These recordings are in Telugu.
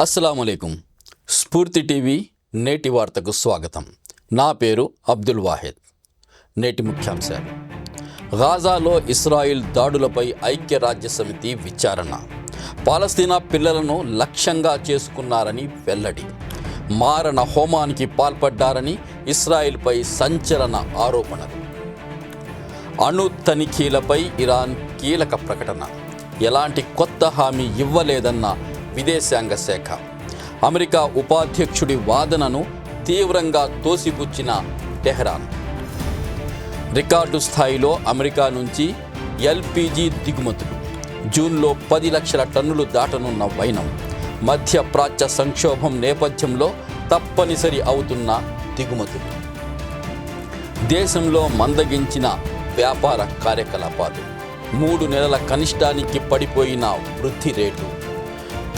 అస్సలాముఅలైకుం. స్ఫూర్తి టీవీ నేటి వార్తకు స్వాగతం. నా పేరు అబ్దుల్ వాహిద్. నేటి ముఖ్యాంశాలు: గాజాలో ఇస్రాయిల్ దాడులపై ఐక్యరాజ్య సమితి విచారణ. పాలస్తీనా పిల్లలను లక్ష్యంగా చేసుకున్నారని వెల్లడి. మారణ హోమానికి పాల్పడ్డారని ఇస్రాయిల్పై సంచలన ఆరోపణలు. అణు తనిఖీలపై ఇరాన్ కీలక ప్రకటన. ఎలాంటి కొత్త హామీ ఇవ్వలేదన్న విదేశాంగ శాఖ. అమెరికా ఉపాధ్యక్షుడి వాదనను తీవ్రంగా తోసిపుచ్చిన టెహ్రాన్. రికార్డు స్థాయిలో అమెరికా నుంచి ఎల్పీజీ దిగుమతులు. జూన్లో 10 లక్షల టన్నులు దాటనున్న వైనం. మధ్యప్రాచ్య సంక్షోభం నేపథ్యంలో తప్పనిసరి అవుతున్న దిగుమతులు. దేశంలో మందగించిన వ్యాపార కార్యకలాపాలు. 3 నెలల కనిష్టానికి పడిపోయిన వృద్ధి రేటు.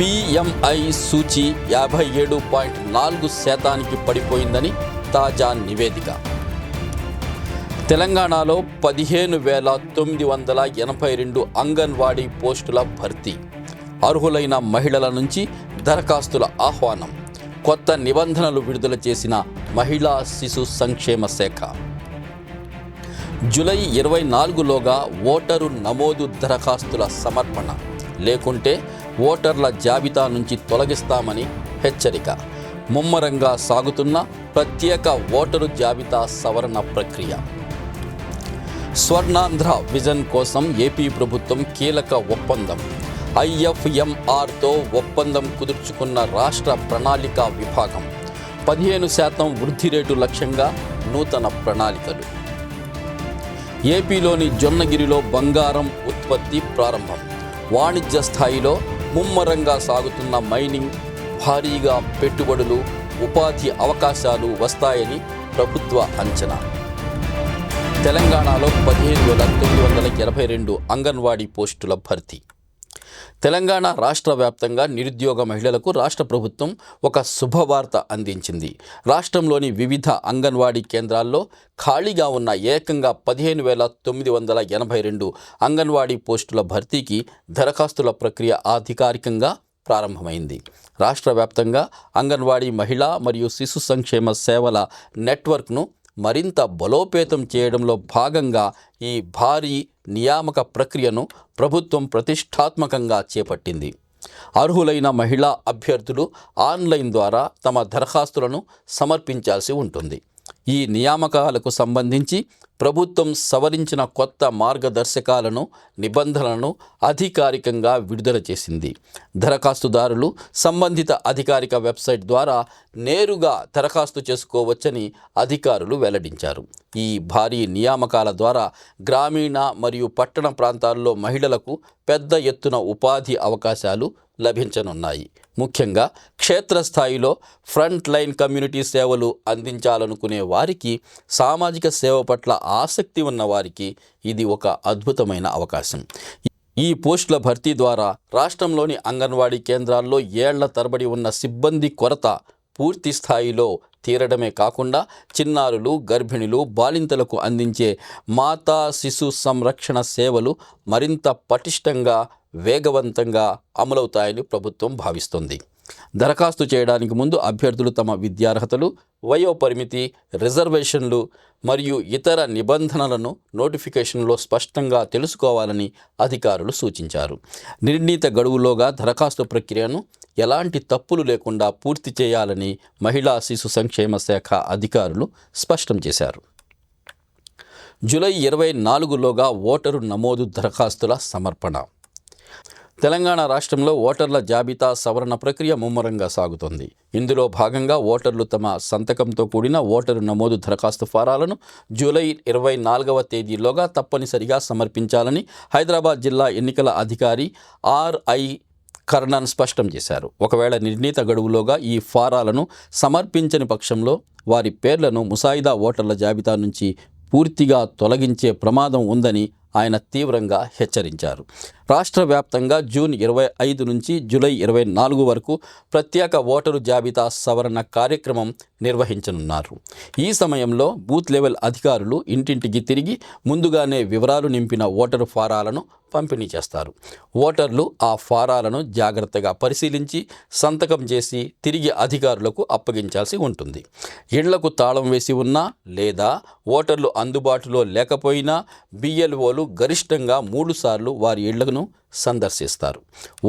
PMI సూచి 57.4% పడిపోయిందని తాజా నివేదిక. తెలంగాణలో 15,982 అంగన్వాడీ పోస్టుల భర్తీ. అర్హులైన మహిళల నుంచి దరఖాస్తుల ఆహ్వానం. కొత్త నిబంధనలు విడుదల చేసిన మహిళా శిశు సంక్షేమ శాఖ. జూలై 24లోగా ఓటరు నమోదు దరఖాస్తుల సమర్పణ, లేకుంటే ఓటర్ల జాబితా నుంచి తొలగిస్తామని హెచ్చరిక. ముమ్మరంగా సాగుతున్న ప్రత్యేక ఓటరు జాబితా సవరణ ప్రక్రియ. స్వర్ణాంధ్ర విజన్ కోసం ఏపీ ప్రభుత్వం కీలక ఒప్పందం. IFMRతో ఒప్పందం కుదుర్చుకున్న రాష్ట్ర ప్రణాళిక విభాగం. 15% వృద్ధి రేటు లక్ష్యంగా నూతన ప్రణాళికలు. ఏపీలోని జొన్నగిరిలో బంగారం ఉత్పత్తి ప్రారంభం. వాణిజ్య స్థాయిలో ముమ్మరంగా సాగుతున్న మైనింగ్. భారీగా పెట్టుబడులు, ఉపాధి అవకాశాలు వస్తాయని ప్రభుత్వ అంచనా. తెలంగాణలో 15,982 అంగన్వాడీ పోస్టుల భర్తీ. తెలంగాణ రాష్ట్ర వ్యాప్తంగా నిరుద్యోగ మహిళలకు రాష్ట్ర ప్రభుత్వం ఒక శుభవార్త అందించింది. రాష్ట్రంలోని వివిధ అంగన్వాడీ కేంద్రాల్లో ఖాళీగా ఉన్న ఏకంగా 15,982 అంగన్వాడీ పోస్టుల భర్తీకి దరఖాస్తుల ప్రక్రియ అధికారికంగా ప్రారంభమైంది. రాష్ట్ర వ్యాప్తంగా అంగన్వాడీ మహిళా మరియు శిశు సంక్షేమ సేవల నెట్వర్క్ను మరింత బలోపేతం చేయడంలో భాగంగా ఈ భారీ నియామక ప్రక్రియను ప్రభుత్వం ప్రతిష్టాత్మకంగా చేపట్టింది. అర్హులైన మహిళా అభ్యర్థులు ఆన్లైన్ ద్వారా తమ దరఖాస్తులను సమర్పించాల్సి ఉంటుంది. ఈ నియామకాలకు సంబంధించి ప్రభుత్వం సవరించిన కొత్త మార్గదర్శకాలను, నిబంధనలను అధికారికంగా విడుదల చేసింది. దరఖాస్తుదారులు సంబంధిత అధికారిక వెబ్సైట్ ద్వారా నేరుగా దరఖాస్తు చేసుకోవచ్చని అధికారులు వెల్లడించారు. ఈ భారీ నియామకాల ద్వారా గ్రామీణ మరియు పట్టణ ప్రాంతాల్లో మహిళలకు పెద్ద ఎత్తున ఉపాధి అవకాశాలు లభించనున్నాయి. ముఖ్యంగా క్షేత్రస్థాయిలో ఫ్రంట్ లైన్ కమ్యూనిటీ సేవలు అందించాలనుకునే వారికి, సామాజిక సేవ పట్ల ఆసక్తి ఉన్న వారికి ఇది ఒక అద్భుతమైన అవకాశం. ఈ పోస్టుల భర్తీ ద్వారా రాష్ట్రంలోని అంగన్వాడీ కేంద్రాల్లో ఏళ్ల తరబడి ఉన్న సిబ్బంది కొరత పూర్తి స్థాయిలో తీరడమే కాకుండా చిన్నారులు, గర్భిణులు, బాలింతలకు అందించే మాతా శిశు సంరక్షణ సేవలు మరింత పటిష్టంగా, వేగవంతంగా అమలవుతాయని ప్రభుత్వం భావిస్తోంది. దరఖాస్తు చేయడానికి ముందు అభ్యర్థులు తమ విద్యార్హతలు, వయోపరిమితి, రిజర్వేషన్లు మరియు ఇతర నిబంధనలను నోటిఫికేషన్లో స్పష్టంగా తెలుసుకోవాలని అధికారులు సూచించారు. నిర్ణీత గడువులోగా దరఖాస్తు ప్రక్రియను ఎలాంటి తప్పులు లేకుండా పూర్తి చేయాలని మహిళా శిశు సంక్షేమ శాఖ అధికారులు స్పష్టం చేశారు. జూలై 24లోగా ఓటరు నమోదు దరఖాస్తుల సమర్పణ. తెలంగాణ రాష్ట్రంలో ఓటర్ల జాబితా సవరణ ప్రక్రియ ముమ్మరంగా సాగుతోంది. ఇందులో భాగంగా ఓటర్లు తమ సంతకంతో కూడిన ఓటరు నమోదు దరఖాస్తు ఫారాలను జూలై 24వ తేదీలోగా తప్పనిసరిగా సమర్పించాలని హైదరాబాద్ జిల్లా ఎన్నికల అధికారి RI కర్ణన్ స్పష్టం చేశారు. ఒకవేళ నిర్ణీత గడువులోగా ఈ ఫారాలను సమర్పించని పక్షంలో వారి పేర్లను ముసాయిదా ఓటర్ల జాబితా నుంచి పూర్తిగా తొలగించే ప్రమాదం ఉందని ఆయన తీవ్రంగా హెచ్చరించారు. రాష్ట్ర వ్యాప్తంగా జూన్ 25 నుంచి జూలై 24 వరకు ప్రత్యేక ఓటరు జాబితా సవరణ కార్యక్రమం నిర్వహించనున్నారు. ఈ సమయంలో బూత్ లెవెల్ అధికారులు ఇంటింటికి తిరిగి ముందుగానే వివరాలు నింపిన ఓటరు ఫారాలను పంపిణీ చేస్తారు. ఓటర్లు ఆ ఫారాలను జాగ్రత్తగా పరిశీలించి సంతకం చేసి తిరిగి అధికారులకు అప్పగించాల్సి ఉంటుంది. ఇళ్లకు తాళం వేసి ఉన్నా లేదా ఓటర్లు అందుబాటులో లేకపోయినా BLOలు గరిష్టంగా 3 సార్లు వారి ఇళ్లను సందర్శిస్తారు.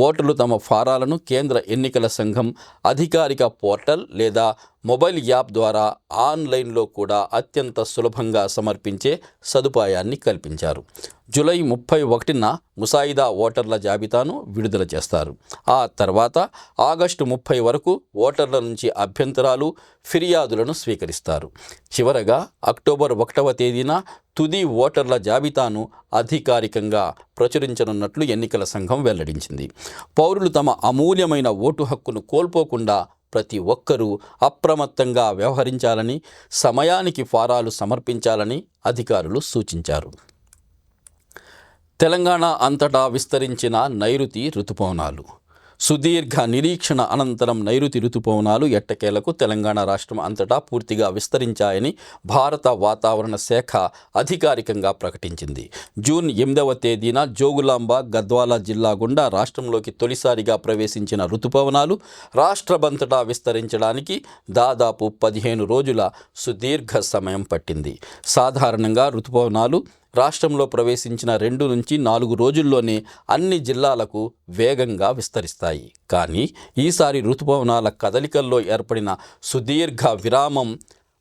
ఓటర్లు తమ ఫారాలను కేంద్ర ఎన్నికల సంఘం అధికారిక పోర్టల్ లేదా మొబైల్ యాప్ ద్వారా ఆన్లైన్లో కూడా అత్యంత సులభంగా సమర్పించే సదుపాయాన్ని కల్పించారు. జూలై 31న ముసాయిదా ఓటర్ల జాబితాను విడుదల చేస్తారు. ఆ తర్వాత ఆగస్టు 30 వరకు ఓటర్ల నుంచి అభ్యంతరాలు, ఫిర్యాదులను స్వీకరిస్తారు. చివరగా అక్టోబర్ 1వ తేదీన తుది ఓటర్ల జాబితాను అధికారికంగా ప్రచురించనున్నట్లు ఎన్నికల సంఘం వెల్లడించింది. పౌరులు తమ అమూల్యమైన ఓటు హక్కును కోల్పోకుండా ప్రతి ఒక్కరూ అప్రమత్తంగా వ్యవహరించాలని, సమయానికి ఫారాలు సమర్పించాలని అధికారులు సూచించారు. తెలంగాణ అంతటా విస్తరించిన నైరుతి రుతుపవనాలు. సుదీర్ఘ నిరీక్షణ అనంతరం నైరుతి రుతుపవనాలు ఎట్టకేలకు తెలంగాణ రాష్ట్రం అంతటా పూర్తిగా విస్తరించాయని భారత వాతావరణ శాఖ అధికారికంగా ప్రకటించింది. జూన్ 8వ తేదీన జోగులాంబ, గద్వాల జిల్లా గుండా రాష్ట్రంలోకి తొలిసారిగా ప్రవేశించిన రుతుపవనాలు రాష్ట్రమంతటా విస్తరించడానికి దాదాపు 15 రోజుల సుదీర్ఘ సమయం పట్టింది. సాధారణంగా రుతుపవనాలు రాష్ట్రంలో ప్రవేశించిన 2 నుంచి 4 రోజుల్లోనే అన్ని జిల్లాలకు వేగంగా విస్తరిస్తాయి. కానీ ఈసారి రుతుపవనాల కదలికల్లో ఏర్పడిన సుదీర్ఘ విరామం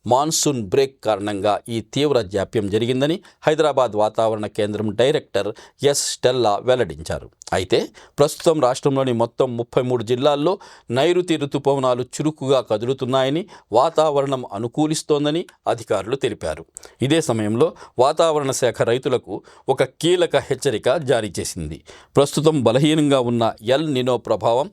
మాన్సూన్ బ్రేక్ కారణంగా ఈ తీవ్ర జాప్యం జరిగిందని హైదరాబాద్ వాతావరణ కేంద్రం డైరెక్టర్ ఎస్. స్టెల్లా వెల్లడించారు. అయితే ప్రస్తుతం రాష్ట్రంలోని మొత్తం 33 జిల్లాల్లో నైరుతి రుతుపవనాలు చురుకుగా కదులుతున్నాయని, వాతావరణం అనుకూలిస్తోందని అధికారులు తెలిపారు. ఇదే సమయంలో వాతావరణ శాఖ రైతులకు ఒక కీలక హెచ్చరిక జారీ చేసింది. ప్రస్తుతం బలహీనంగా ఉన్న ఎల్ నినో ప్రభావం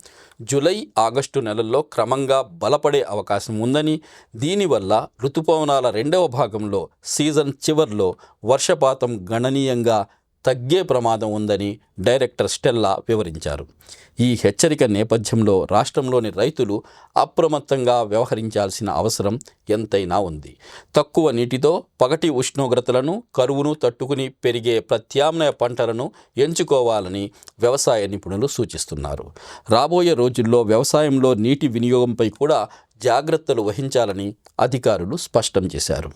జూలై, ఆగస్టు నెలల్లో క్రమంగా బలపడే అవకాశం ఉందని, దీనివల్ల రుతుపవనాల 2వ భాగంలో సీజన్ చివర్లో వర్షపాతం గణనీయంగా తగ్గే ప్రమాదం ఉందని డైరెక్టర్ స్టెల్లా వివరించారు. ఈ హెచ్చరిక నేపథ్యంలో రాష్ట్రంలోని రైతులు అప్రమత్తంగా వ్యవహరించాల్సిన అవసరం ఎంతైనా ఉంది. తక్కువ నీటితో పగటి ఉష్ణోగ్రతలను, కరువును తట్టుకుని పెరిగే ప్రత్యామ్నాయ పంటలను ఎంచుకోవాలని వ్యవసాయ నిపుణులు సూచిస్తున్నారు. రాబోయే రోజుల్లో వ్యవసాయంలో నీటి వినియోగంపై కూడా జాగ్రత్తలు వహించాలని అధికారులు స్పష్టం చేశారు.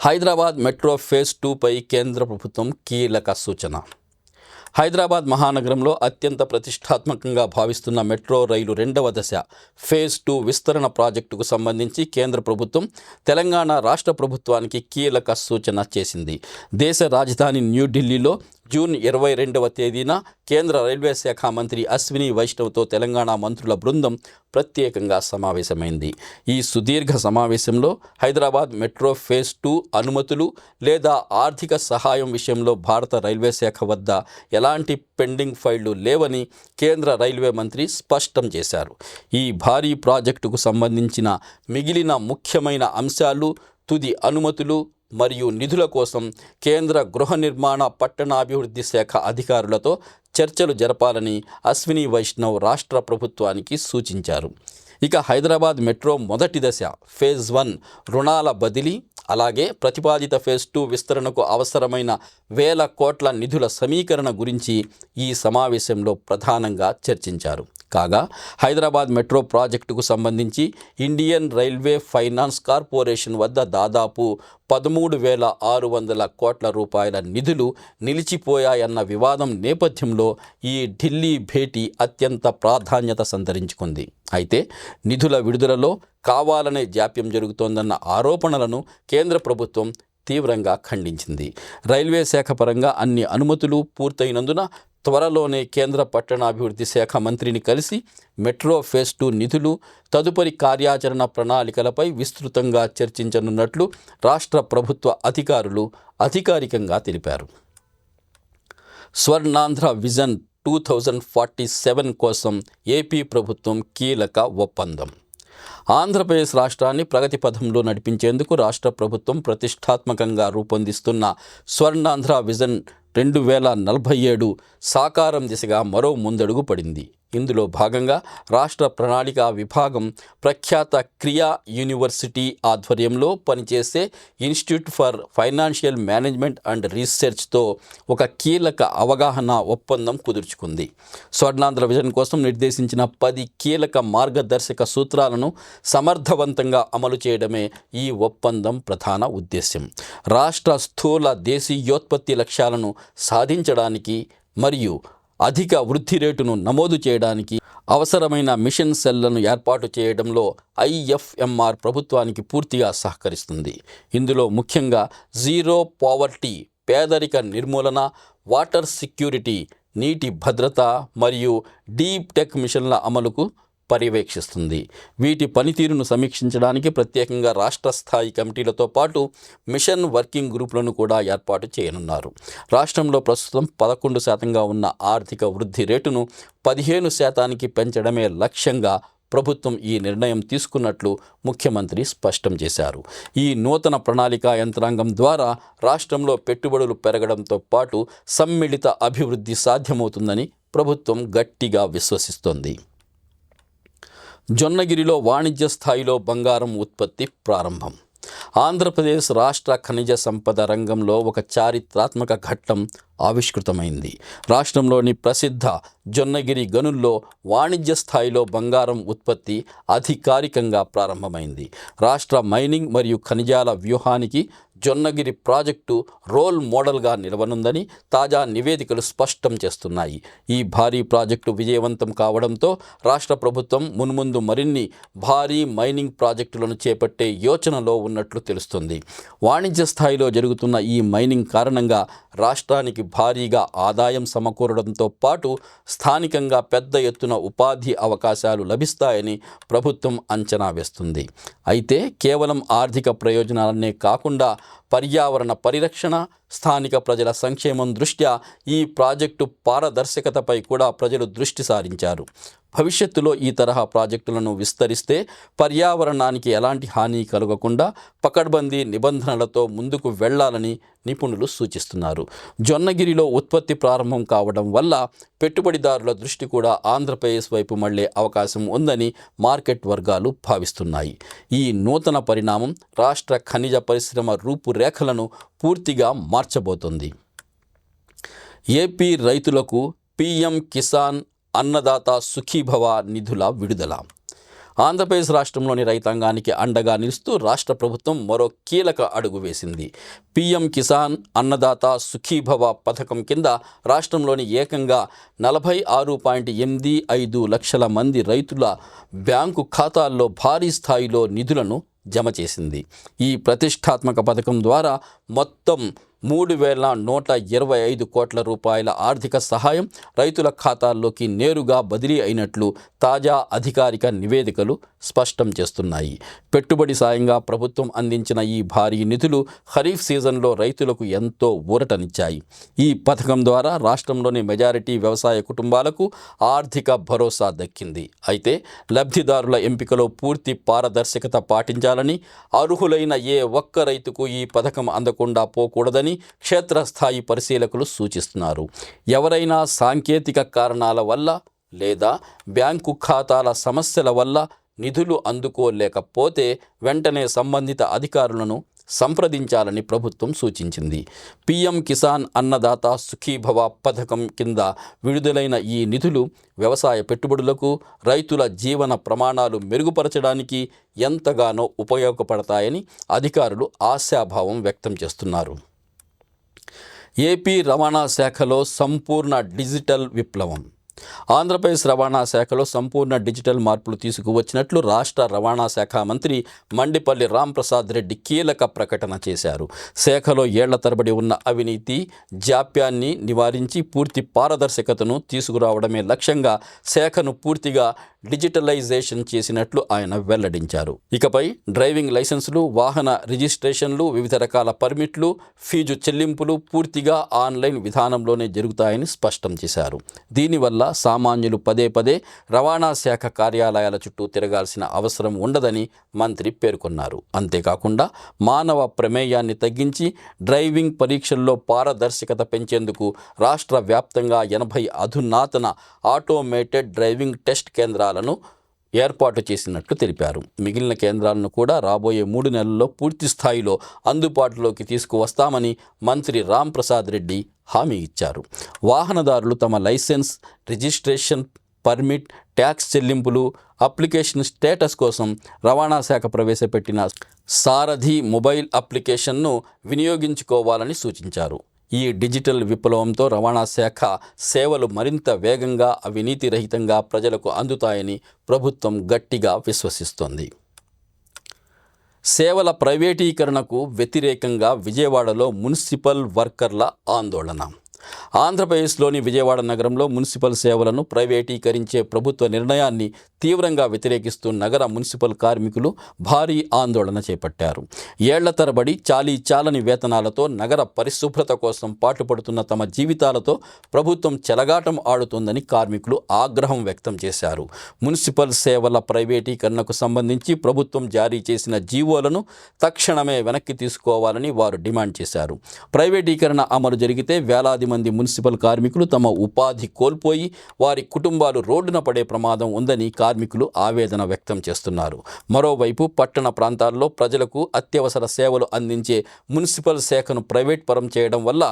హైదరాబాద్ మెట్రో ఫేజ్ 2పై కేంద్ర ప్రభుత్వం కీలక సూచన. హైదరాబాద్ మహానగరంలో అత్యంత ప్రతిష్టాత్మకంగా భావిస్తున్న మెట్రో రైలు 2వ దశ ఫేజ్ 2 విస్తరణ ప్రాజెక్టుకు సంబంధించి కేంద్ర ప్రభుత్వం తెలంగాణ రాష్ట్ర ప్రభుత్వానికి కీలక సూచన చేసింది. దేశ రాజధాని న్యూఢిల్లీలో జూన్ 22వ తేదీన కేంద్ర రైల్వే శాఖ మంత్రి అశ్విని వైష్ణవ్తో తెలంగాణ మంత్రుల బృందం ప్రత్యేకంగా సమావేశమైంది. ఈ సుదీర్ఘ సమావేశంలో హైదరాబాద్ మెట్రో ఫేజ్ 2 అనుమతులు లేదా ఆర్థిక సహాయం విషయంలో భారత రైల్వే శాఖ వద్ద ఎలాంటి పెండింగ్ ఫైళ్లు లేవని కేంద్ర రైల్వే మంత్రి స్పష్టం చేశారు. ఈ భారీ ప్రాజెక్టుకు సంబంధించిన మిగిలిన ముఖ్యమైన అంశాలు, తుది అనుమతులు మరియు నిధుల కోసం కేంద్ర గృహ నిర్మాణ, పట్టణాభివృద్ధి శాఖ అధికారులతో చర్చలు జరపాలని అశ్విని వైష్ణవ్ రాష్ట్ర ప్రభుత్వానికి సూచించారు. ఇక హైదరాబాద్ మెట్రో మొదటి దశ ఫేజ్ 1 రుణాల బదిలీ, అలాగే ప్రతిపాదిత ఫేజ్ 2 విస్తరణకు అవసరమైన వేల కోట్ల నిధుల సమీకరణ గురించి ఈ సమావేశంలో ప్రధానంగా చర్చించారు. కాగా హైదరాబాద్ మెట్రో ప్రాజెక్టుకు సంబంధించి ఇండియన్ రైల్వే ఫైనాన్స్ కార్పొరేషన్ వద్ద దాదాపు 13,600 కోట్ల రూపాయల నిధులు నిలిచిపోయాయన్న వివాదం నేపథ్యంలో ఈ ఢిల్లీ భేటీ అత్యంత ప్రాధాన్యత సంతరించుకుంది. అయితే నిధుల విడుదలలో కావాలనే జాప్యం జరుగుతోందన్న ఆరోపణలను కేంద్ర ప్రభుత్వం తీవ్రంగా ఖండించింది. రైల్వే శాఖ పరంగా అన్ని అనుమతులు పూర్తయినందున త్వరలోనే కేంద్ర పట్టణాభివృద్ధి శాఖ మంత్రిని కలిసి మెట్రో ఫేజ్ 2 నిధులు, తదుపరి కార్యాచరణ ప్రణాళికలపై విస్తృతంగా చర్చించనున్నట్లు రాష్ట్ర ప్రభుత్వ అధికారులు అధికారికంగా తెలిపారు. స్వర్ణాంధ్ర విజన్ 2047 కోసం ఏపీ ప్రభుత్వం కీలక ఒప్పందం. ఆంధ్రప్రదేశ్ రాష్ట్రాన్ని ప్రగతి పథంలో నడిపించేందుకు రాష్ట్ర ప్రభుత్వం ప్రతిష్టాత్మకంగా రూపొందిస్తున్న స్వర్ణాంధ్ర విజన్ 2047 సాకారం దిశగా మరో ముందడుగు పడింది. ఇందులో భాగంగా రాష్ట్ర ప్రణాళిక విభాగం ప్రఖ్యాత క్రియా యూనివర్సిటీ ఆధ్వర్యంలో పనిచేసే institute for financial management and రీసెర్చ్తో ఒక కీలక అవగాహన ఒప్పందం కుదుర్చుకుంది. స్వర్ణాంధ్ర విజన్ కోసం నిర్దేశించిన 10 కీలక మార్గదర్శక సూత్రాలను సమర్థవంతంగా అమలు చేయడమే ఈ ఒప్పందం ప్రధాన ఉద్దేశ్యం. రాష్ట్ర స్థూల దేశీయోత్పత్తి లక్ష్యాలను సాధించడానికి మరియు అధిక వృద్ధి రేటును నమోదు చేయడానికి అవసరమైన మిషన్ సెల్లను ఏర్పాటు చేయడంలో ఐఎఫ్ఎంఆర్ ప్రభుత్వానికి పూర్తిగా సహకరిస్తుంది. ఇందులో ముఖ్యంగా జీరో పావర్టీ, పేదరిక నిర్మూలన, వాటర్ సెక్యూరిటీ, నీటి భద్రత మరియు డీప్ టెక్ మిషన్ల అమలుకు పర్యవేక్షిస్తుంది. వీటి పనితీరును సమీక్షించడానికి ప్రత్యేకంగా రాష్ట్ర స్థాయి కమిటీలతో పాటు మిషన్ వర్కింగ్ గ్రూపులను కూడా ఏర్పాటు చేయనున్నారు. రాష్ట్రంలో ప్రస్తుతం 11% ఉన్న ఆర్థిక వృద్ధి రేటును 15% పెంచడమే లక్ష్యంగా ప్రభుత్వం ఈ నిర్ణయం తీసుకున్నట్లు ముఖ్యమంత్రి స్పష్టం చేశారు. ఈ నూతన ప్రణాళికా యంత్రాంగం ద్వారా రాష్ట్రంలో పెట్టుబడులు పెరగడంతో పాటు సమ్మిళిత అభివృద్ధి సాధ్యమవుతుందని ప్రభుత్వం గట్టిగా విశ్వసిస్తోంది. జొన్నగిరిలో వాణిజ్య స్థాయిలో బంగారం ఉత్పత్తి ప్రారంభం. ఆంధ్రప్రదేశ్ రాష్ట్ర ఖనిజ సంపద రంగంలో ఒక చారిత్రాత్మక ఘట్టం ఆవిష్కృతమైంది. రాష్ట్రంలోని ప్రసిద్ధ జొన్నగిరి గనుల్లో వాణిజ్య స్థాయిలో బంగారం ఉత్పత్తి అధికారికంగా ప్రారంభమైంది. రాష్ట్ర మైనింగ్ మరియు ఖనిజాల వ్యూహానికి జొన్నగిరి ప్రాజెక్టు రోల్ మోడల్గా నిలవనుందని తాజా నివేదికలు స్పష్టం చేస్తున్నాయి. ఈ భారీ ప్రాజెక్టు విజయవంతం కావడంతో రాష్ట్ర ప్రభుత్వం మున్ముందు మరిన్ని భారీ మైనింగ్ ప్రాజెక్టులను చేపట్టే యోచనలో ఉన్నట్లు తెలుస్తుంది. వాణిజ్య స్థాయిలో జరుగుతున్న ఈ మైనింగ్ కారణంగా రాష్ట్రానికి భారీగా ఆదాయం సమకూరడంతో పాటు స్థానికంగా పెద్ద ఎత్తున ఉపాధి అవకాశాలు లభిస్తాయని ప్రభుత్వం అంచనా వేస్తుంది. అయితే కేవలం ఆర్థిక ప్రయోజనాలనే కాకుండా పర్యావరణ పరిరక్షణ, స్థానిక ప్రజల సంక్షేమం దృష్ట్యా ఈ ప్రాజెక్టు పారదర్శకతపై కూడా ప్రజలు దృష్టి సారించారు. భవిష్యత్తులో ఈ తరహా ప్రాజెక్టులను విస్తరిస్తే పర్యావరణానికి ఎలాంటి హాని కలగకుండా పకడ్బందీ నిబంధనలతో ముందుకు వెళ్లాలని నిపుణులు సూచిస్తున్నారు. జొన్నగిరిలో ఉత్పత్తి ప్రారంభం కావడం వల్ల పెట్టుబడిదారుల దృష్టి కూడా ఆంధ్రప్రదేశ్ వైపు మళ్లే అవకాశం ఉందని మార్కెట్ వర్గాలు భావిస్తున్నాయి. ఈ నూతన పరిణామం రాష్ట్ర ఖనిజ పరిశ్రమ రూపురేఖలను పూర్తిగా మార్చబోతోంది. ఏపీ రైతులకు పీఎం కిసాన్ అన్నదాత సుఖీభవ నిధుల విడుదల. ఆంధ్రప్రదేశ్ రాష్ట్రంలోని రైతాంగానికి అండగా నిలుస్తూ రాష్ట్ర ప్రభుత్వం మరో కీలక అడుగు వేసింది. పీఎం కిసాన్ అన్నదాత సుఖీభవ పథకం కింద రాష్ట్రంలోని ఏకంగా 46.85 లక్షల మంది రైతుల బ్యాంకు ఖాతాల్లో భారీ స్థాయిలో నిధులను జమ చేసింది. ఈ ప్రతిష్టాత్మక పథకం ద్వారా మొత్తం 3,125 కోట్ల రూపాయల ఆర్థిక సహాయం రైతుల ఖాతాల్లోకి నేరుగా బదిలీ అయినట్లు తాజా అధికారిక నివేదికలు స్పష్టం చేస్తున్నాయి. పెట్టుబడి సాయంగా ప్రభుత్వం అందించిన ఈ భారీ నిధులు ఖరీఫ్ సీజన్లో రైతులకు ఎంతో ఊరటనిచ్చాయి. ఈ పథకం ద్వారా రాష్ట్రంలోని మెజారిటీ వ్యవసాయ కుటుంబాలకు ఆర్థిక భరోసా దక్కింది. అయితే లబ్ధిదారుల ఎంపికలో పూర్తి పారదర్శకత పాటించాలని, అర్హులైన ఏ ఒక్క రైతుకు ఈ పథకం అందకుండా పోకూడదని క్షేత్రస్థాయి పరిశీలకులు సూచిస్తున్నారు. ఎవరైనా సాంకేతిక కారణాల వల్ల లేదా బ్యాంకు ఖాతాల సమస్యల వల్ల నిధులు అందుకోలేకపోతే వెంటనే సంబంధిత అధికారులను సంప్రదించాలని ప్రభుత్వం సూచించింది. పీఎం కిసాన్ అన్నదాత సుఖీభవ పథకం కింద విడుదలైన ఈ నిధులు వ్యవసాయ పెట్టుబడులకు, రైతుల జీవన ప్రమాణాలు మెరుగుపరచడానికి ఎంతగానో ఉపయోగపడతాయని అధికారులు ఆశాభావం వ్యక్తం చేస్తున్నారు. ఏపీ రవాణా శాఖలో సంపూర్ణ డిజిటల్ విప్లవం. ఆంధ్రప్రదేశ్ రవాణా శాఖలో సంపూర్ణ డిజిటల్ మార్పులు తీసుకువచ్చినట్లు రాష్ట్ర రవాణా శాఖ మంత్రి మండిపల్లి రాంప్రసాద్ రెడ్డి కీలక ప్రకటన చేశారు. శాఖలో ఏళ్ల తరబడి ఉన్న అవినీతి, జాప్యాన్ని నివారించి పూర్తి పారదర్శకతను తీసుకురావడమే లక్ష్యంగా శాఖను పూర్తిగా డిజిటలైజేషన్ చేసినట్లు ఆయన వెల్లడించారు. ఇకపై డ్రైవింగ్ లైసెన్సులు, వాహన రిజిస్ట్రేషన్లు, వివిధ రకాల పర్మిట్లు, ఫీజు చెల్లింపులు పూర్తిగా ఆన్లైన్ విధానంలోనే జరుగుతాయని స్పష్టం చేశారు. దీనివల్ల సామాన్యులు పదే పదే రవాణా శాఖ కార్యాలయాల చుట్టూ తిరగాల్సిన అవసరం ఉండదని మంత్రి పేర్కొన్నారు. అంతేకాకుండా మానవ ప్రమేయాన్ని తగ్గించి డ్రైవింగ్ పరీక్షల్లో పారదర్శకత పెంచేందుకు రాష్ట్ర వ్యాప్తంగా 80 అధునాతన ఆటోమేటెడ్ డ్రైవింగ్ టెస్ట్ కేంద్రాలను ఏర్పాటు చేసినట్లు తెలిపారు. మిగిలిన కేంద్రాలను కూడా రాబోయే 3 నెలల్లో పూర్తి స్థాయిలో అందుబాటులోకి తీసుకువస్తామని మంత్రి రాంప్రసాద్ రెడ్డి హామీ ఇచ్చారు. వాహనదారులు తమ లైసెన్స్, రిజిస్ట్రేషన్, పర్మిట్, ట్యాక్స్ చెల్లింపులు, అప్లికేషన్ స్టేటస్ కోసం రవాణా శాఖ ప్రవేశపెట్టిన సారథి మొబైల్ అప్లికేషన్ను వినియోగించుకోవాలని సూచించారు. ఈ డిజిటల్ విప్లవంతో రవాణా శాఖ సేవలు మరింత వేగంగా, అవినీతి రహితంగా ప్రజలకు అందుతాయని ప్రభుత్వం గట్టిగా విశ్వసిస్తోంది. సేవల ప్రైవేటీకరణకు వ్యతిరేకంగా విజయవాడలో మున్సిపల్ వర్కర్ల ఆందోళన. ఆంధ్రప్రదేశ్లోని విజయవాడ నగరంలో మున్సిపల్ సేవలను ప్రైవేటీకరించే ప్రభుత్వ నిర్ణయాన్ని తీవ్రంగా వ్యతిరేకిస్తూ నగర మున్సిపల్ కార్మికులు భారీ ఆందోళన చేపట్టారు. ఏళ్ల తరబడి చాలీచాలని వేతనాలతో నగర పరిశుభ్రత కోసం పాటుపడుతున్న తమ జీవితాలతో ప్రభుత్వం చెలగాటం ఆడుతోందని కార్మికులు ఆగ్రహం వ్యక్తం చేశారు. మున్సిపల్ సేవల ప్రైవేటీకరణకు సంబంధించి ప్రభుత్వం జారీ చేసిన జీవోలను తక్షణమే వెనక్కి తీసుకోవాలని వారు డిమాండ్ చేశారు. ప్రైవేటీకరణ అమలు జరిగితే వేలాది మంది మున్సిపల్ కార్మికులు తమ ఉపాధి కోల్పోయి వారి కుటుంబాలు రోడ్డున పడే ప్రమాదం ఉందని కార్మికులు ఆవేదన వ్యక్తం చేస్తున్నారు. మరోవైపు పట్టణ ప్రాంతాల్లో ప్రజలకు అత్యవసర సేవలు అందించే మున్సిపల్ శాఖను ప్రైవేట్ పరం చేయడం వల్ల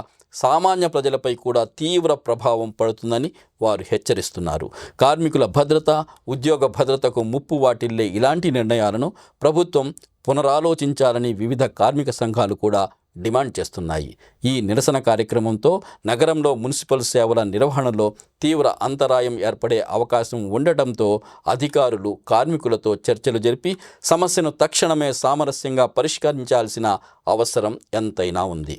సామాన్య ప్రజలపై కూడా తీవ్ర ప్రభావం పడుతుందని వారు హెచ్చరిస్తున్నారు. కార్మికుల భద్రత, ఉద్యోగ భద్రతకు ముప్పు వాటిల్లే ఇలాంటి నిర్ణయాలను ప్రభుత్వం పునరాలోచించాలని వివిధ కార్మిక సంఘాలు కూడా డిమాండ్ చేస్తున్నాయి. ఈ నిరసన కార్యక్రమంతో నగరంలో మున్సిపల్ సేవల నిర్వహణలో తీవ్ర అంతరాయం ఏర్పడే అవకాశం ఉండటంతో అధికారులు కార్మికులతో చర్చలు జరిపి సమస్యను తక్షణమే సామరస్యంగా పరిష్కరించాల్సిన అవసరం ఎంతైనా ఉంది.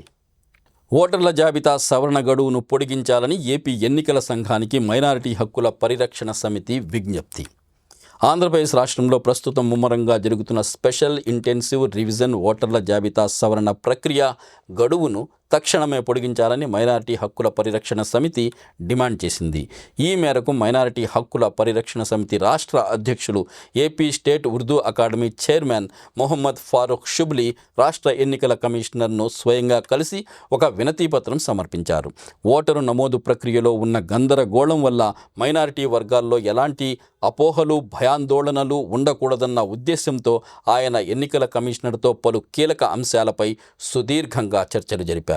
ఓటర్ల జాబితా సవరణ గడువును పొడిగించాలని ఏపీ ఎన్నికల సంఘానికి మైనారిటీ హక్కుల పరిరక్షణ సమితి విజ్ఞప్తి. ఆంధ్రప్రదేశ్ రాష్ట్రంలో ప్రస్తుతం ముమ్మరంగా జరుగుతున్న స్పెషల్ ఇంటెన్సివ్ రివిజన్ ఓటర్ల జాబితా సవరణ ప్రక్రియ గడువును తక్షణమే పొడిగించాలని మైనారిటీ హక్కుల పరిరక్షణ సమితి డిమాండ్ చేసింది. ఈ మేరకు మైనారిటీ హక్కుల పరిరక్షణ సమితి రాష్ట్ర అధ్యక్షులు, AP state Urdu academy chairman Mohammed Farooq Shibli రాష్ట్ర ఎన్నికల కమిషనర్ను స్వయంగా కలిసి ఒక వినతిపత్రం సమర్పించారు. ఓటరు నమోదు ప్రక్రియలో ఉన్న గందరగోళం వల్ల మైనారిటీ వర్గాల్లో ఎలాంటి అపోహలు, భయాందోళనలు ఉండకూడదన్న ఉద్దేశంతో ఆయన ఎన్నికల కమిషనర్తో పలు కీలక అంశాలపై సుదీర్ఘంగా చర్చలు జరిపారు.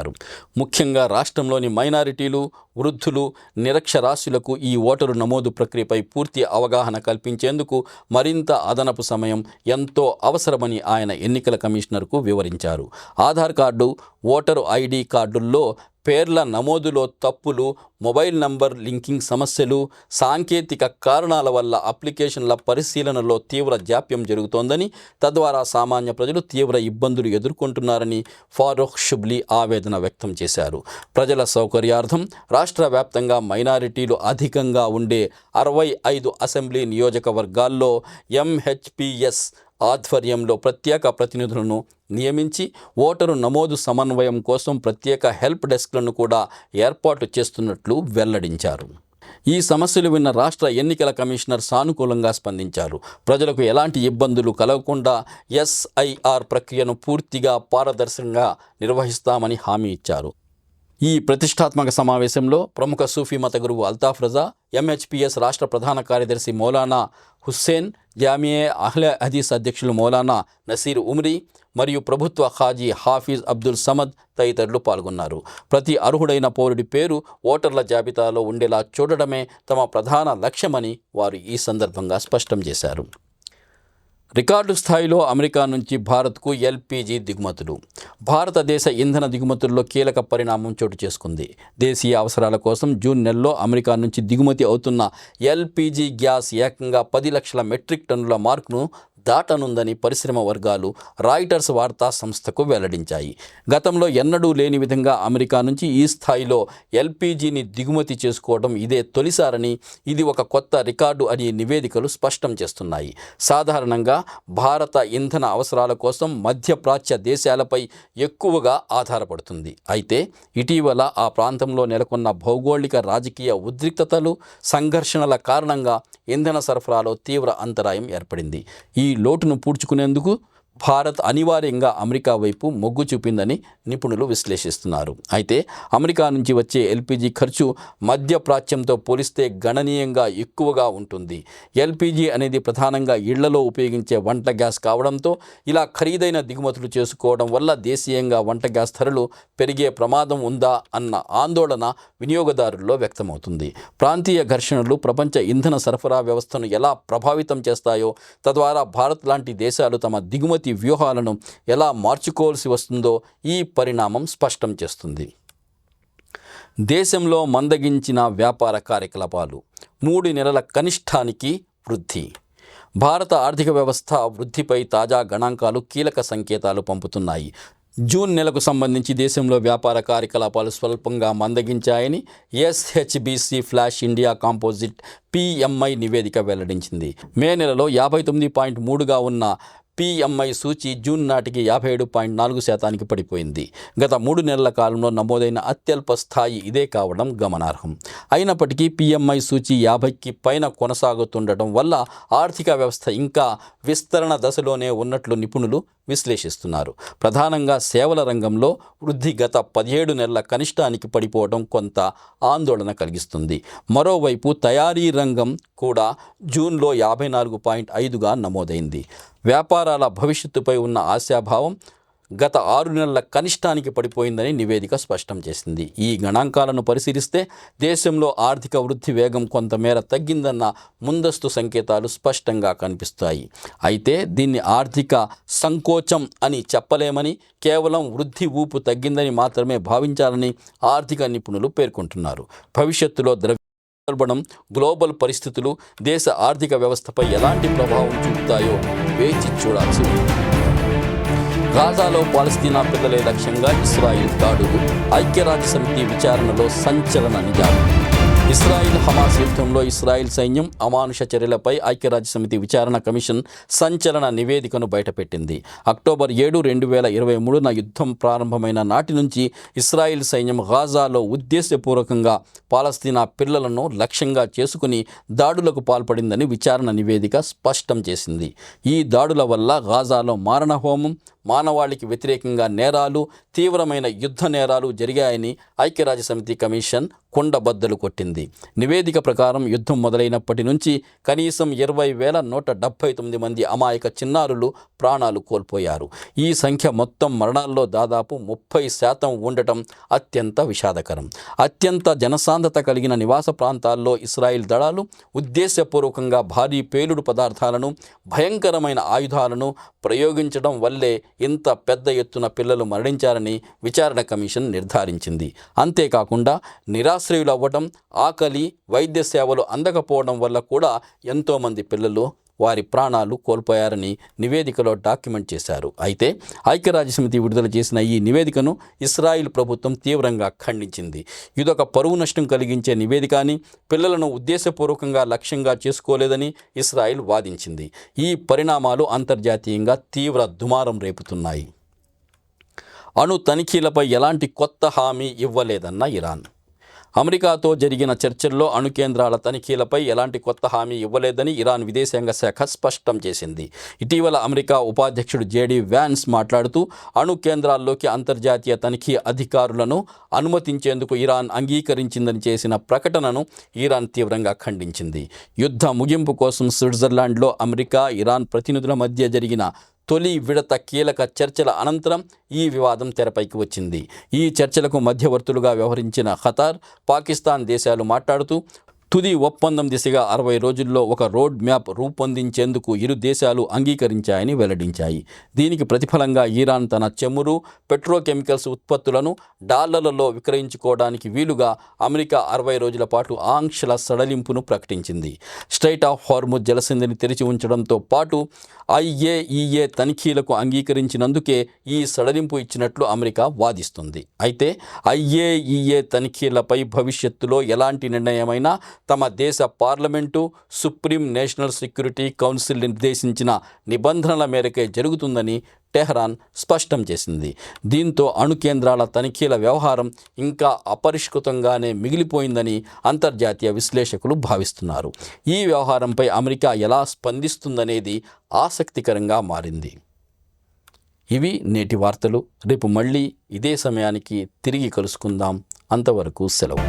ముఖ్యంగా రాష్ట్రంలోని మైనారిటీలు, వృద్ధులు, నిరక్షరాస్యులకు ఈ ఓటరు నమోదు ప్రక్రియపై పూర్తి అవగాహన కల్పించేందుకు మరింత అదనపు సమయం ఎంతో అవసరమని ఆయన ఎన్నికల కమిషనర్కు వివరించారు. ఆధార్ కార్డు, ఓటరు ఐడి కార్డుల్లో పేర్ల నమోదులో తప్పులు, మొబైల్ నంబర్ లింకింగ్ సమస్యలు, సాంకేతిక కారణాల వల్ల అప్లికేషన్ల పరిశీలనలో తీవ్ర జాప్యం జరుగుతోందని, తద్వారా సామాన్య ప్రజలు తీవ్ర ఇబ్బందులు ఎదుర్కొంటున్నారని ఫారూక్ షుబ్లీ ఆవేదన వ్యక్తం చేశారు. ప్రజల సౌకర్యార్థం రాష్ట్ర వ్యాప్తంగా మైనారిటీలు అధికంగా ఉండే 65 అసెంబ్లీ నియోజకవర్గాల్లో ఎంహెచ్పిఎస్ ఆధ్వర్యంలో ప్రత్యేక ప్రతినిధులను నియమించి ఓటరు నమోదు సమన్వయం కోసం ప్రత్యేక హెల్ప్ డెస్క్లను కూడా ఏర్పాటు చేస్తున్నట్లు వెల్లడించారు. ఈ సమస్యలు విన్న రాష్ట్ర ఎన్నికల కమిషనర్ సానుకూలంగా స్పందించారు. ప్రజలకు ఎలాంటి ఇబ్బందులు కలగకుండా ఎస్ఐఆర్ ప్రక్రియను పూర్తిగా పారదర్శకంగా నిర్వహిస్తామని హామీ ఇచ్చారు. ఈ ప్రతిష్టాత్మక సమావేశంలో ప్రముఖ సూఫీ మత గురువు అల్తాఫ్ రజా, ఎంహెచ్పిఎస్ రాష్ట్ర ప్రధాన కార్యదర్శి మౌలానా హుస్సేన్, జామియే అహ్లే హదీస్ అధ్యక్షులు మౌలానా నసీర్ ఉమ్రీ మరియు ప్రభుత్వ ఖాజీ హాఫీజ్ అబ్దుల్ సమద్ తదితరులు పాల్గొన్నారు. ప్రతి అర్హుడైన పౌరుడి పేరు ఓటర్ల జాబితాలో ఉండేలా చూడడమే తమ ప్రధాన లక్ష్యమని వారు ఈ సందర్భంగా స్పష్టం చేశారు. రికార్డు స్థాయిలో అమెరికా నుంచి భారత్కు ఎల్పీజీ దిగుమతులు. భారతదేశ ఇంధన దిగుమతుల్లో కీలక పరిణామం చోటు చేసుకుంది. దేశీయ అవసరాల కోసం జూన్ నెలలో అమెరికా నుంచి దిగుమతి అవుతున్న ఎల్పీజీ గ్యాస్ ఏకంగా 10 లక్షల మెట్రిక్ టన్నుల మార్కును దాటనుందని పరిశ్రమ వర్గాలు రాయిటర్స్ వార్తా సంస్థకు వెల్లడించాయి. గతంలో ఎన్నడూ లేని విధంగా అమెరికా నుంచి ఈ స్థాయిలో ఎల్పీజీని దిగుమతి చేసుకోవడం ఇదే తొలిసారని, ఇది ఒక కొత్త రికార్డు అని నివేదికలు స్పష్టం చేస్తున్నాయి. సాధారణంగా భారత ఇంధన అవసరాల కోసం మధ్యప్రాచ్య దేశాలపై ఎక్కువగా ఆధారపడుతుంది. అయితే ఇటీవల ఆ ప్రాంతంలో నెలకొన్న భౌగోళిక రాజకీయ ఉద్రిక్తతలు, సంఘర్షణల కారణంగా ఇంధన సరఫరాలో తీవ్ర అంతరాయం ఏర్పడింది. ఈ లోటును పూడ్చుకునేందుకు భారత్ అనివార్యంగా అమెరికా వైపు మొగ్గు చూపిందని నిపుణులు విశ్లేషిస్తున్నారు. అయితే అమెరికా నుంచి వచ్చే ఎల్పీజీ ఖర్చు మధ్యప్రాచ్యంతో పోలిస్తే గణనీయంగా ఎక్కువగా ఉంటుంది. ఎల్పీజీ అనేది ప్రధానంగా ఇళ్లలో ఉపయోగించే వంట గ్యాస్ కావడంతో ఇలా ఖరీదైన దిగుమతులు చేసుకోవడం వల్ల దేశీయంగా వంట గ్యాస్ ధరలు పెరిగే ప్రమాదం ఉందా అన్న ఆందోళన వినియోగదారుల్లో వ్యక్తమవుతుంది. ప్రాంతీయ ఘర్షణలు ప్రపంచ ఇంధన సరఫరా వ్యవస్థను ఎలా ప్రభావితం చేస్తాయో, తద్వారా భారత్ లాంటి దేశాలు తమ దిగుమతి వ్యూహాలను ఎలా మార్చుకోవాల్సి వస్తుందో ఈ పరిణామం స్పష్టం చేస్తుంది. దేశంలో మందగించిన వ్యాపార కార్యకలాపాలు 3 నెలల కనిష్టానికి వృద్ధి. భారత ఆర్థిక వ్యవస్థ వృద్ధిపై తాజా గణాంకాలు కీలక సంకేతాలు పంపుతున్నాయి. జూన్ నెలకు సంబంధించి దేశంలో వ్యాపార కార్యకలాపాలు స్వల్పంగా మందగించాయని ఎస్హెచ్బిసి ఫ్లాష్ ఇండియా కాంపోజిట్ పిఎంఐ నివేదిక వెల్లడించింది. మే నెలలో 59.3గా ఉన్న పిఎంఐ సూచి జూన్ నాటికి 57.4% పడిపోయింది. గత 3 నెలల కాలంలో నమోదైన అత్యల్ప స్థాయి ఇదే కావడం గమనార్హం. అయినప్పటికీ పిఎంఐ సూచి 50కి పైన కొనసాగుతుండటం వల్ల ఆర్థిక వ్యవస్థ ఇంకా విస్తరణ దశలోనే ఉన్నట్లు నిపుణులు విశ్లేషిస్తున్నారు. ప్రధానంగా సేవల రంగంలో వృద్ధి గత 17 నెలల కనిష్టానికి పడిపోవడం కొంత ఆందోళన కలిగిస్తుంది. మరోవైపు తయారీ రంగం కూడా జూన్లో 54.5గా నమోదైంది. వ్యాపారాల భవిష్యత్తుపై ఉన్న ఆశాభావం గత 6 నెలల కనిష్టానికి పడిపోయిందని నివేదిక స్పష్టం చేసింది. ఈ గణాంకాలను పరిశీలిస్తే దేశంలో ఆర్థిక వృద్ధి వేగం కొంతమేర తగ్గిందన్న ముందస్తు సంకేతాలు స్పష్టంగా కనిపిస్తాయి. అయితే దీన్ని ఆర్థిక సంకోచం అని చెప్పలేమని, కేవలం వృద్ధి ఊపు తగ్గిందని మాత్రమే భావించాలని ఆర్థిక నిపుణులు పేర్కొంటున్నారు. భవిష్యత్తులో ద్రవ్యోల్బణం, గ్లోబల్ పరిస్థితులు దేశ ఆర్థిక వ్యవస్థపై ఎలాంటి ప్రభావం చూపుతాయో వేచి చూడాల్సి ఉంది. గాజాలో పాలస్తీనా పిల్లలే లక్ష్యంగా ఇస్రాయిల్ దాడులు, ఐక్యరాజ్యసమితి విచారణలో సంచలన నిజాలు. ఇస్రాయిల్ హమాస్ యుద్ధంలో ఇస్రాయిల్ సైన్యం అమానుష చర్యలపై ఐక్యరాజ్యసమితి విచారణ కమిషన్ సంచలన నివేదికను బయటపెట్టింది. అక్టోబర్ 7, 2023న యుద్ధం ప్రారంభమైన నాటి నుంచి ఇస్రాయిల్ సైన్యం గాజాలో ఉద్దేశపూర్వకంగా పాలస్తీనా పిల్లలను లక్ష్యంగా చేసుకుని దాడులకు పాల్పడిందని విచారణ నివేదిక స్పష్టం చేసింది. ఈ దాడుల వల్ల గాజాలో మారణహోమం, మానవాళికి వ్యతిరేకంగా నేరాలు, తీవ్రమైన యుద్ధ నేరాలు జరిగాయని ఐక్యరాజ్యసమితి కమిషన్ కుండబద్దలు కొట్టింది. నివేదిక ప్రకారం యుద్ధం మొదలైనప్పటి నుంచి కనీసం 20,179 మంది అమాయక చిన్నారులు ప్రాణాలు కోల్పోయారు. ఈ సంఖ్య మొత్తం మరణాల్లో దాదాపు 30% ఉండటం అత్యంత విషాదకరం. అత్యంత జనసాంద్రత కలిగిన నివాస ప్రాంతాల్లో ఇస్రాయిల్ దళాలు ఉద్దేశపూర్వకంగా భారీ పేలుడు పదార్థాలను, భయంకరమైన ఆయుధాలను ప్రయోగించడం వల్లే ఇంత పెద్ద ఎత్తున పిల్లలు మరణించారని విచారణ కమిషన్ నిర్ధారించింది. అంతేకాకుండా నిరాశ్రయులు అవ్వడం, ఆకలి, వైద్య సేవలు అందకపోవడం వల్ల కూడా ఎంతోమంది పిల్లలు వారి ప్రాణాలు కోల్పోయారని నివేదికలో డాక్యుమెంట్ చేశారు. అయితే ఐక్యరాజ్యసమితి విడుదల చేసిన ఈ నివేదికను ఇస్రాయిల్ ప్రభుత్వం తీవ్రంగా ఖండించింది. ఇదొక పరువు నష్టం కలిగించే నివేదిక అని, పిల్లలను ఉద్దేశపూర్వకంగా లక్ష్యంగా చేసుకోలేదని ఇస్రాయిల్ వాదించింది. ఈ పరిణామాలు అంతర్జాతీయంగా తీవ్ర దుమారం రేపుతున్నాయి. అణు తనిఖీలపై ఎలాంటి కొత్త హామీ ఇవ్వలేదన్న ఇరాన్. అమెరికాతో జరిగిన చర్చల్లో అణు కేంద్రాల తనిఖీలపై ఎలాంటి కొత్త హామీ ఇవ్వలేదని ఇరాన్ విదేశాంగ శాఖ స్పష్టం చేసింది. ఇటీవల అమెరికా ఉపాధ్యక్షుడు జేడీ వ్యాన్స్ మాట్లాడుతూ అణు కేంద్రాల్లోకి అంతర్జాతీయ తనిఖీ అధికారులను అనుమతించేందుకు ఇరాన్ అంగీకరించిందని చేసిన ప్రకటనను ఇరాన్ తీవ్రంగా ఖండించింది. యుద్ధ ముగింపు కోసం స్విట్జర్లాండ్లో అమెరికా, ఇరాన్ ప్రతినిధుల మధ్య జరిగిన తొలి విడత కీలక చర్చల అనంతరం ఈ వివాదం తెరపైకి వచ్చింది. ఈ చర్చలకు మధ్యవర్తులుగా వ్యవహరించిన ఖతార్, పాకిస్తాన్ దేశాలు మాట్లాడుతూ తుది ఒప్పందం దిశగా 60 రోజుల్లో ఒక రోడ్ మ్యాప్ రూపొందించేందుకు ఇరు దేశాలు అంగీకరించాయని వెల్లడించాయి. దీనికి ప్రతిఫలంగా ఇరాన్ తన చమురు, పెట్రోకెమికల్స్ ఉత్పత్తులను డాలర్లలో విక్రయించుకోవడానికి వీలుగా అమెరికా 60 రోజుల పాటు ఆంక్షల సడలింపును ప్రకటించింది. స్ట్రైట్ ఆఫ్ హార్ముజ్ జలసంధిని తెరిచి ఉంచడంతో పాటు IAEA తనిఖీలకు అంగీకరించినందుకే ఈ సడలింపు ఇచ్చినట్లు అమెరికా వాదిస్తుంది. అయితే IAEA తనిఖీలపై భవిష్యత్తులో ఎలాంటి నిర్ణయమైనా తమ దేశ parliament, supreme national security council నిర్దేశించిన నిబంధనల మేరకే జరుగుతుందని టెహ్రాన్ స్పష్టం చేసింది. దీంతో అణు కేంద్రాల తనిఖీల వ్యవహారం ఇంకా అపరిష్కృతంగానే మిగిలిపోయిందని అంతర్జాతీయ విశ్లేషకులు భావిస్తున్నారు. ఈ వ్యవహారంపై అమెరికా ఎలా స్పందిస్తుందనేది ఆసక్తికరంగా మారింది. ఇవి నేటి వార్తలు. రేపు మళ్ళీ ఇదే సమయానికి తిరిగి కలుసుకుందాం. అంతవరకు సెలవు.